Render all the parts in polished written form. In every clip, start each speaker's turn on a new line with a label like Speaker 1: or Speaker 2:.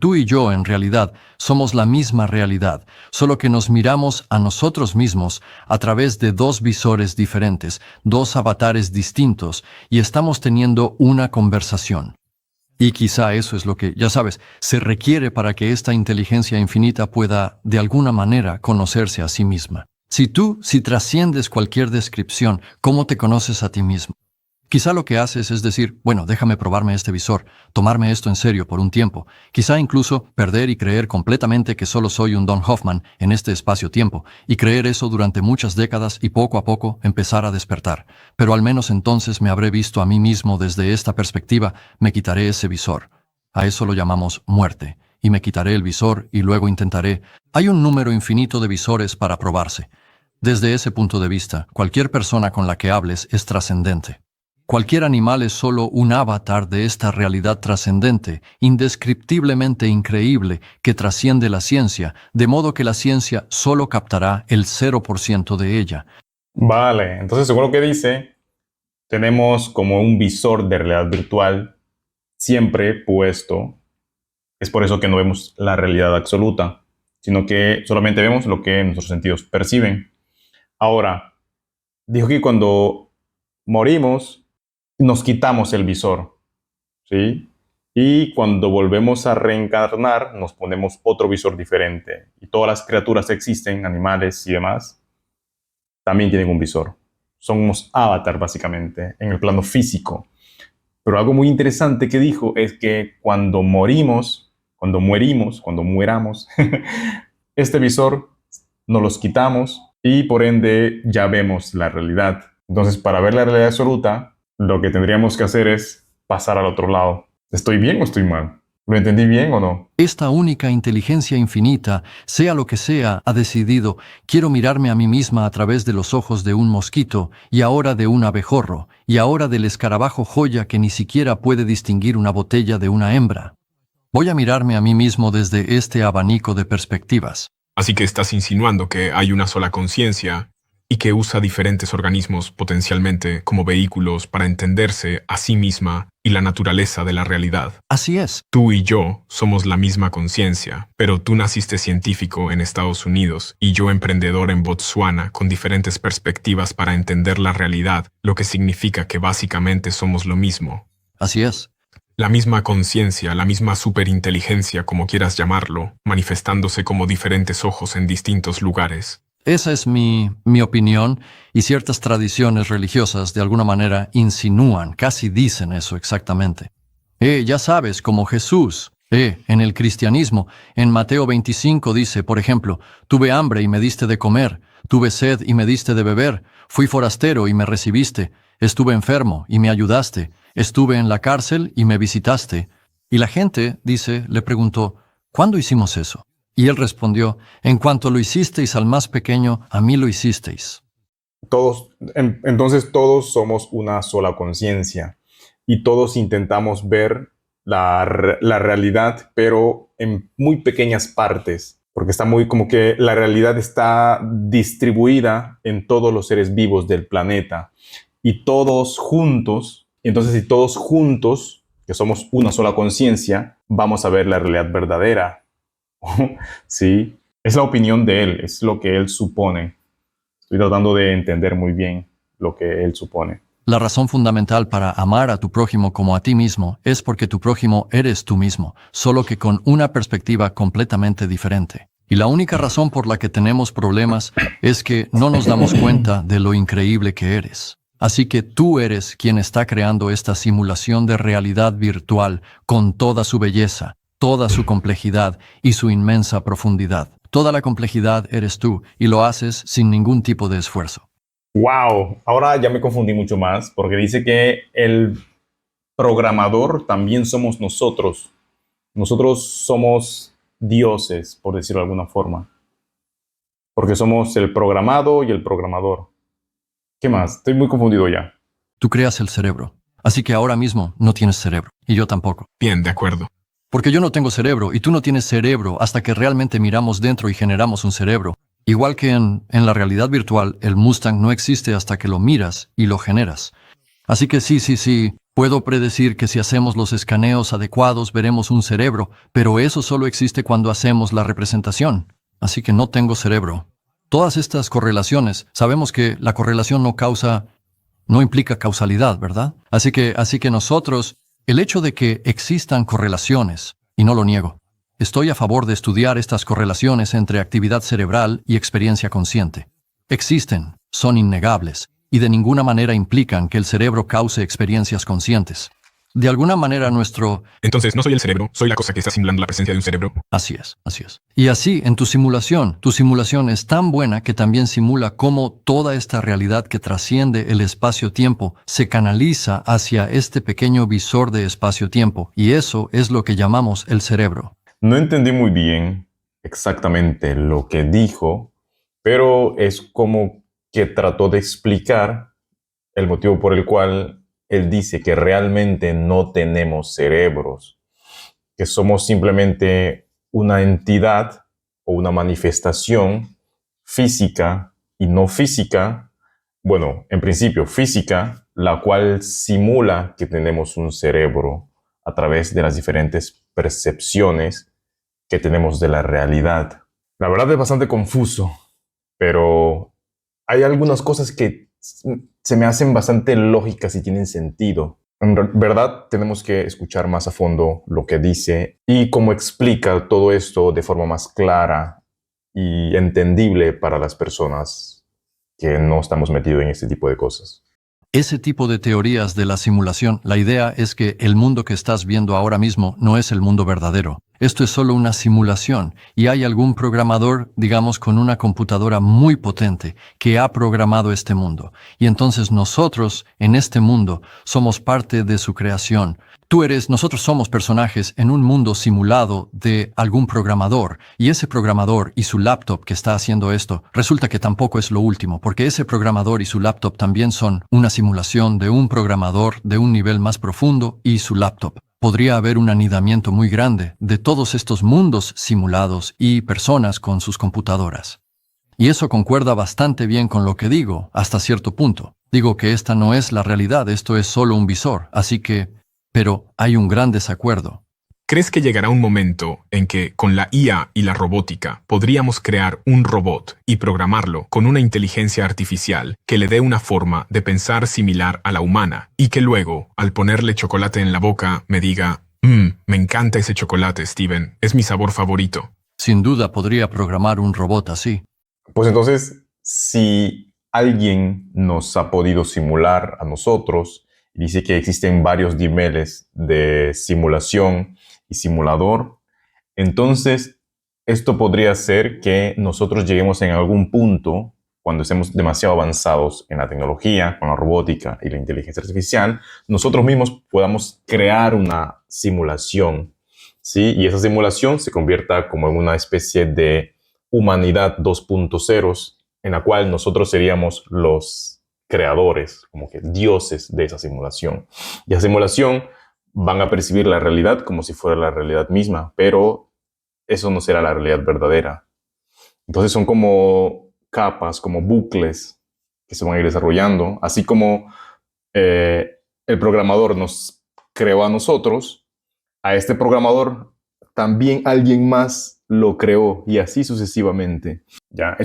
Speaker 1: Tú y yo, en realidad, somos la misma realidad, solo que nos miramos a nosotros mismos a través de dos visores diferentes, dos avatares distintos, y estamos teniendo una conversación. Y quizá eso es lo que, ya sabes, se requiere para que esta inteligencia infinita pueda, de alguna manera, conocerse a sí misma. Si trasciendes cualquier descripción, ¿cómo te conoces a ti mismo? Quizá lo que haces es decir, bueno, déjame probarme este visor, tomarme esto en serio por un tiempo, quizá incluso perder y creer completamente que solo soy un Don Hoffman en este espacio-tiempo, y creer eso durante muchas décadas y poco a poco empezar a despertar. Pero al menos entonces me habré visto a mí mismo desde esta perspectiva, me quitaré ese visor. A eso lo llamamos muerte, y me quitaré el visor y luego intentaré. Hay un número infinito de visores para probarse. Desde ese punto de vista, cualquier persona con la que hables es trascendente. Cualquier animal es solo un avatar de esta realidad trascendente, indescriptiblemente increíble, que trasciende la ciencia, de modo que la ciencia solo captará el 0% de ella.
Speaker 2: Vale, entonces según lo que dice, tenemos como un visor de realidad virtual siempre puesto. Es por eso que no vemos la realidad absoluta, sino que solamente vemos lo que nuestros sentidos perciben. Ahora, dijo que cuando morimos, nos quitamos el visor, ¿sí? Y cuando volvemos a reencarnar, nos ponemos otro visor diferente. Y todas las criaturas que existen, animales y demás, también tienen un visor. Somos avatar, básicamente, en el plano físico. Pero algo muy interesante que dijo es que cuando mueramos, este visor nos los quitamos y por ende ya vemos la realidad. Entonces, para ver la realidad absoluta, lo que tendríamos que hacer es pasar al otro lado. ¿Estoy bien o estoy mal? ¿Lo entendí bien o no?
Speaker 1: Esta única inteligencia infinita, sea lo que sea, ha decidido, quiero mirarme a mí misma a través de los ojos de un mosquito, y ahora de un abejorro, y ahora del escarabajo joya que ni siquiera puede distinguir una botella de una hembra. Voy a mirarme a mí mismo desde este abanico de perspectivas.
Speaker 3: Así que estás insinuando que hay una sola conciencia y que usa diferentes organismos potencialmente como vehículos para entenderse a sí misma y la naturaleza de la realidad.
Speaker 1: Así es.
Speaker 3: Tú y yo somos la misma conciencia, pero tú naciste científico en Estados Unidos y yo emprendedor en Botsuana con diferentes perspectivas para entender la realidad, lo que significa que básicamente somos lo mismo.
Speaker 1: Así es.
Speaker 3: La misma conciencia, la misma superinteligencia, como quieras llamarlo, manifestándose como diferentes ojos en distintos lugares.
Speaker 1: Esa es mi opinión, y ciertas tradiciones religiosas de alguna manera insinúan, casi dicen eso exactamente. Ya sabes, como Jesús. En el cristianismo, en Mateo 25 dice, por ejemplo, tuve hambre y me diste de comer, tuve sed y me diste de beber, fui forastero y me recibiste, estuve enfermo y me ayudaste, estuve en la cárcel y me visitaste. Y la gente, dice, le preguntó, ¿cuándo hicimos eso? Y él respondió, en cuanto lo hicisteis al más pequeño, a mí lo hicisteis.
Speaker 2: Entonces todos somos una sola conciencia y todos intentamos ver la realidad, pero en muy pequeñas partes, porque está muy como que la realidad está distribuida en todos los seres vivos del planeta y todos juntos. Entonces, si todos juntos, que somos una sola conciencia, vamos a ver la realidad verdadera. Sí, es la opinión de él, es lo que él supone. Estoy tratando de entender muy bien lo que él supone.
Speaker 1: La razón fundamental para amar a tu prójimo como a ti mismo es porque tu prójimo eres tú mismo, solo que con una perspectiva completamente diferente. Y la única razón por la que tenemos problemas es que no nos damos cuenta de lo increíble que eres. Así que tú eres quien está creando esta simulación de realidad virtual con toda su belleza, toda su complejidad y su inmensa profundidad. Toda la complejidad eres tú y lo haces sin ningún tipo de esfuerzo.
Speaker 2: ¡Wow! Ahora ya me confundí mucho más porque dice que el programador también somos nosotros. Nosotros somos dioses, por decirlo de alguna forma. Porque somos el programado y el programador. ¿Qué más? Estoy muy confundido ya.
Speaker 1: Tú creas el cerebro. Así que ahora mismo no tienes cerebro. Y yo tampoco.
Speaker 3: Bien, de acuerdo.
Speaker 1: Porque yo no tengo cerebro y tú no tienes cerebro hasta que realmente miramos dentro y generamos un cerebro. Igual que en la realidad virtual, el Mustang no existe hasta que lo miras y lo generas. Así que sí, Puedo predecir que si hacemos los escaneos adecuados veremos un cerebro, pero eso solo existe cuando hacemos la representación. Así que no tengo cerebro. Todas estas correlaciones, sabemos que la correlación no implica causalidad, ¿verdad? Así que nosotros, el hecho de que existan correlaciones, y no lo niego, estoy a favor de estudiar estas correlaciones entre actividad cerebral y experiencia consciente. Existen, son innegables, y de ninguna manera implican que el cerebro cause experiencias conscientes. De alguna manera
Speaker 3: Entonces, no soy el cerebro, soy la cosa que está simulando la presencia de un cerebro.
Speaker 1: Así es. Y así, en tu simulación es tan buena que también simula cómo toda esta realidad que trasciende el espacio-tiempo se canaliza hacia este pequeño visor de espacio-tiempo, y eso es lo que llamamos el cerebro.
Speaker 2: No entendí muy bien exactamente lo que dijo, pero es como que trató de explicar el motivo por el cual él dice que realmente no tenemos cerebros, que somos simplemente una entidad o una manifestación física y no física, bueno, en principio física, la cual simula que tenemos un cerebro a través de las diferentes percepciones que tenemos de la realidad. La verdad es bastante confuso, pero hay algunas cosas que se me hacen bastante lógicas y tienen sentido. En verdad, tenemos que escuchar más a fondo lo que dice y cómo explica todo esto de forma más clara y entendible para las personas que no estamos metidos en este tipo de cosas.
Speaker 1: Ese tipo de teorías de la simulación, la idea es que el mundo que estás viendo ahora mismo no es el mundo verdadero. Esto es solo una simulación y hay algún programador, digamos, con una computadora muy potente que ha programado este mundo. Y entonces nosotros, en este mundo, somos parte de su creación. Nosotros somos personajes en un mundo simulado de algún programador, y ese programador y su laptop que está haciendo esto, resulta que tampoco es lo último, porque ese programador y su laptop también son una simulación de un programador de un nivel más profundo y su laptop. Podría haber un anidamiento muy grande de todos estos mundos simulados y personas con sus computadoras. Y eso concuerda bastante bien con lo que digo, hasta cierto punto. Digo que esta no es la realidad, esto es solo un visor, así que... Pero hay un gran desacuerdo.
Speaker 3: ¿Crees que llegará un momento en que, con la IA y la robótica, podríamos crear un robot y programarlo con una inteligencia artificial que le dé una forma de pensar similar a la humana y que luego, al ponerle chocolate en la boca, me diga, me encanta ese chocolate, Steven, es mi sabor favorito?
Speaker 1: Sin duda podría programar un robot así.
Speaker 2: Pues entonces, si alguien nos ha podido simular a nosotros, y dice que existen varios niveles de simulación y simulador, entonces esto podría ser que nosotros lleguemos en algún punto, cuando estemos demasiado avanzados en la tecnología, con la robótica y la inteligencia artificial, nosotros mismos podamos crear una simulación, ¿sí? Y esa simulación se convierta como en una especie de humanidad 2.0, en la cual nosotros seríamos los creadores, como que dioses de esa simulación. Y esa simulación van a percibir la realidad como si fuera la realidad misma, pero eso no será la realidad verdadera. Entonces son como capas, como bucles que se van a ir desarrollando, así como el programador nos creó a nosotros, a este programador también alguien más lo creó y así sucesivamente. Ya,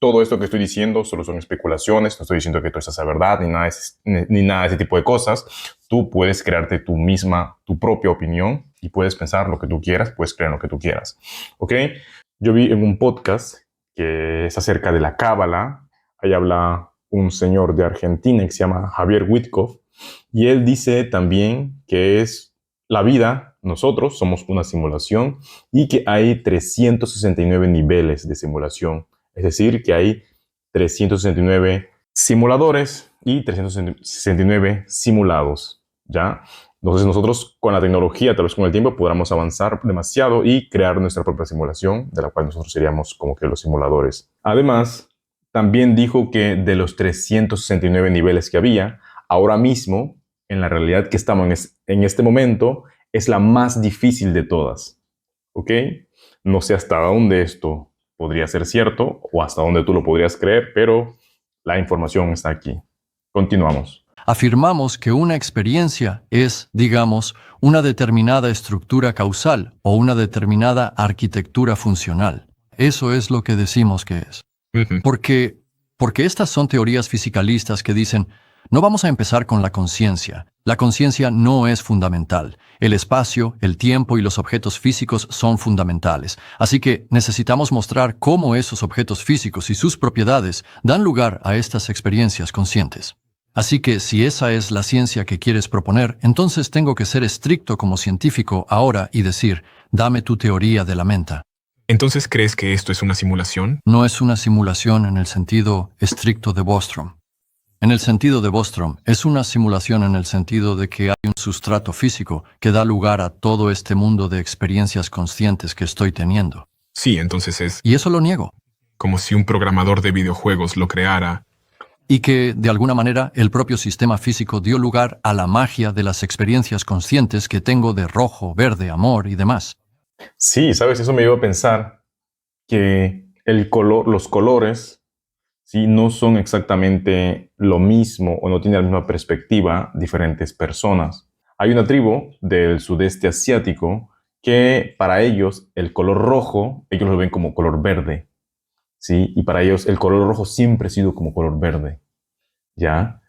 Speaker 2: todo esto que estoy diciendo solo son especulaciones, no estoy diciendo que todo esto sea verdad ni nada de ese tipo de cosas. Tú puedes crearte tu propia opinión y puedes pensar lo que tú quieras, puedes creer lo que tú quieras. ¿Ok? Yo vi en un podcast que es acerca de la Cábala, ahí habla un señor de Argentina que se llama Javier Witkoff, y él dice también que es la vida, nosotros somos una simulación y que hay 369 niveles de simulación. Es decir, que hay 369 simuladores y 369 simulados, ¿ya? Entonces nosotros con la tecnología, tal vez con el tiempo, podamos avanzar demasiado y crear nuestra propia simulación, de la cual nosotros seríamos como que los simuladores. Además, también dijo que de los 369 niveles que había, ahora mismo, en la realidad que estamos en este momento, es la más difícil de todas, ¿ok? No sé hasta dónde esto podría ser cierto o hasta dónde tú lo podrías creer, pero la información está aquí. Continuamos.
Speaker 1: Afirmamos que una experiencia es, digamos, una determinada estructura causal o una determinada arquitectura funcional. Eso es lo que decimos que es.
Speaker 3: Ujú.
Speaker 1: Porque estas son teorías fisicalistas que dicen, no vamos a empezar con la conciencia. La conciencia no es fundamental. El espacio, el tiempo y los objetos físicos son fundamentales. Así que necesitamos mostrar cómo esos objetos físicos y sus propiedades dan lugar a estas experiencias conscientes. Así que si esa es la ciencia que quieres proponer, entonces tengo que ser estricto como científico ahora y decir, dame tu teoría de la mente.
Speaker 3: Entonces, ¿crees que esto es una simulación?
Speaker 1: No es una simulación en el sentido estricto de Bostrom. En el sentido de Bostrom, es una simulación en el sentido de que hay un sustrato físico que da lugar a todo este mundo de experiencias conscientes que estoy teniendo.
Speaker 3: Sí, entonces es
Speaker 1: Y eso lo niego.
Speaker 3: como si un programador de videojuegos lo creara.
Speaker 1: Y que, de alguna manera, el propio sistema físico dio lugar a la magia de las experiencias conscientes que tengo de rojo, verde, amor y demás.
Speaker 2: Sí, ¿sabes? Eso me lleva a pensar que los colores, sí, no son exactamente lo mismo o no tienen la misma perspectiva diferentes personas. Hay una tribu del sudeste asiático que para ellos el color rojo, ellos lo ven como color verde, ¿sí? Y para ellos el color rojo siempre ha sido como color verde, ¿ya?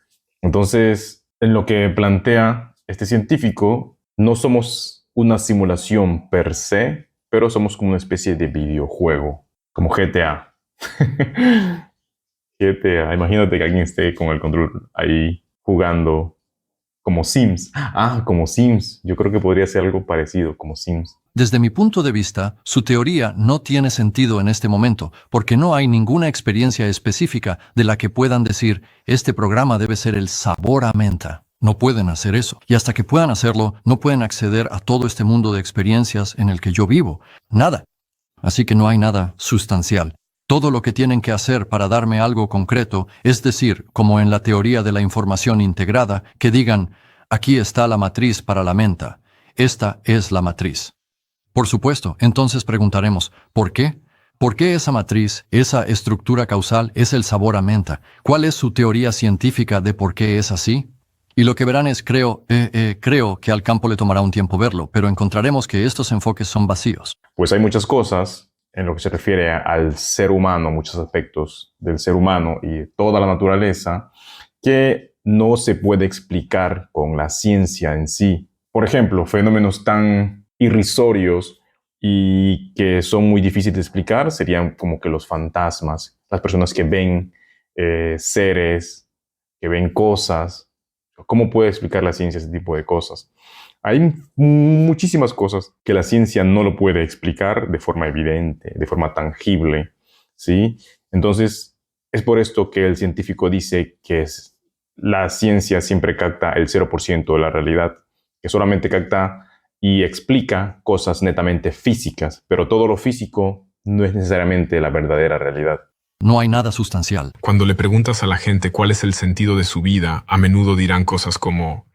Speaker 2: Entonces, en lo que plantea este científico, no somos una simulación per se, pero somos como una especie de videojuego, como GTA. GTA, imagínate que alguien esté con el control ahí jugando como Sims. Ah, como Sims. Yo creo que podría ser algo parecido, como Sims.
Speaker 1: Desde mi punto de vista, su teoría no tiene sentido en este momento, porque no hay ninguna experiencia específica de la que puedan decir, este programa debe ser el sabor a menta. No pueden hacer eso. Y hasta que puedan hacerlo, no pueden acceder a todo este mundo de experiencias en el que yo vivo. Nada. Así que no hay nada sustancial. Todo lo que tienen que hacer para darme algo concreto, es decir, como en la teoría de la información integrada, que digan, aquí está la matriz para la menta. Esta es la matriz. Por supuesto, entonces preguntaremos, ¿por qué? ¿Por qué esa matriz, esa estructura causal es el sabor a menta? ¿Cuál es su teoría científica de por qué es así? Y lo que verán es, creo que al campo le tomará un tiempo verlo, pero encontraremos que estos enfoques son vacíos.
Speaker 2: Pues hay muchas cosas en lo que se refiere al ser humano, muchos aspectos del ser humano y toda la naturaleza que no se puede explicar con la ciencia en sí. Por ejemplo, fenómenos tan irrisorios y que son muy difíciles de explicar serían como que los fantasmas, las personas que ven seres, que ven cosas. ¿Cómo puede explicar la ciencia ese tipo de cosas? Hay muchísimas cosas que la ciencia no lo puede explicar de forma evidente, de forma tangible, ¿sí? Entonces, es por esto que el científico dice que la ciencia siempre capta el 0% de la realidad, que solamente capta y explica cosas netamente físicas, pero todo lo físico no es necesariamente la verdadera realidad.
Speaker 1: No hay nada sustancial.
Speaker 3: Cuando le preguntas a la gente cuál es el sentido de su vida, a menudo dirán cosas como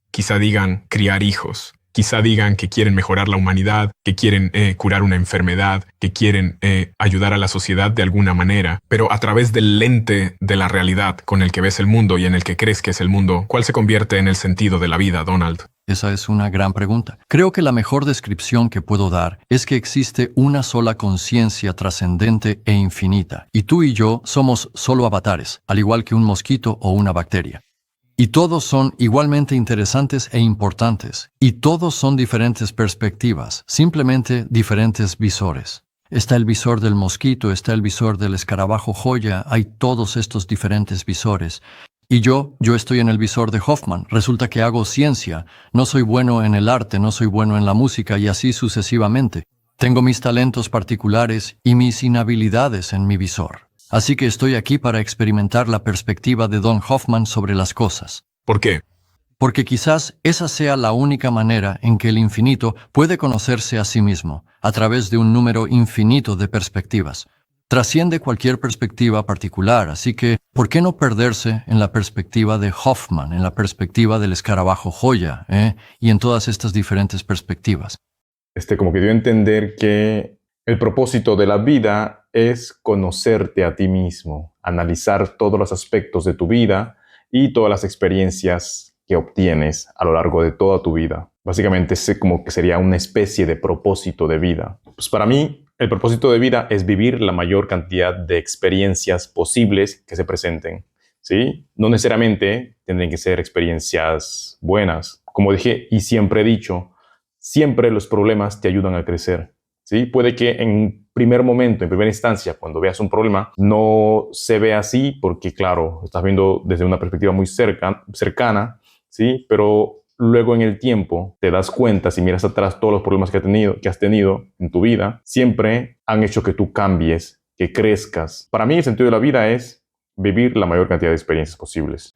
Speaker 3: quizá digan criar hijos, quizá digan que quieren mejorar la humanidad, que quieren curar una enfermedad, que quieren ayudar a la sociedad de alguna manera, pero a través del lente de la realidad con el que ves el mundo y en el que crees que es el mundo, ¿cuál se convierte en el sentido de la vida, Donald?
Speaker 1: Esa es una gran pregunta. Creo que la mejor descripción que puedo dar es que existe una sola conciencia trascendente e infinita, y tú y yo somos solo avatares, al igual que un mosquito o una bacteria. Y todos son igualmente interesantes e importantes, y todos son diferentes perspectivas, simplemente diferentes visores. Está el visor del mosquito, está el visor del escarabajo joya, hay todos estos diferentes visores. Y yo estoy en el visor de Hoffman. Resulta que hago ciencia. No soy bueno en el arte, no soy bueno en la música y así sucesivamente. Tengo mis talentos particulares y mis inhabilidades en mi visor. Así que estoy aquí para experimentar la perspectiva de Don Hoffman sobre las cosas.
Speaker 3: ¿Por qué?
Speaker 1: Porque quizás esa sea la única manera en que el infinito puede conocerse a sí mismo, a través de un número infinito de perspectivas. Trasciende cualquier perspectiva particular, así que, ¿por qué no perderse en la perspectiva de Hoffman, en la perspectiva del escarabajo joya, y en todas estas diferentes perspectivas?
Speaker 2: Como que dio a entender que el propósito de la vida es conocerte a ti mismo, analizar todos los aspectos de tu vida y todas las experiencias que obtienes a lo largo de toda tu vida. Básicamente es como que sería una especie de propósito de vida. Pues para mí, el propósito de vida es vivir la mayor cantidad de experiencias posibles que se presenten, ¿sí? No necesariamente tendrían que ser experiencias buenas. Como dije y siempre he dicho, siempre los problemas te ayudan a crecer, ¿sí? Puede que en primer momento, en primera instancia, cuando veas un problema, no se ve así porque, claro, estás viendo desde una perspectiva muy cercana, ¿sí? Pero luego en el tiempo te das cuenta, si miras atrás, todos los problemas que has tenido en tu vida, siempre han hecho que tú cambies, que crezcas. Para mí el sentido de la vida es vivir la mayor cantidad de experiencias posibles.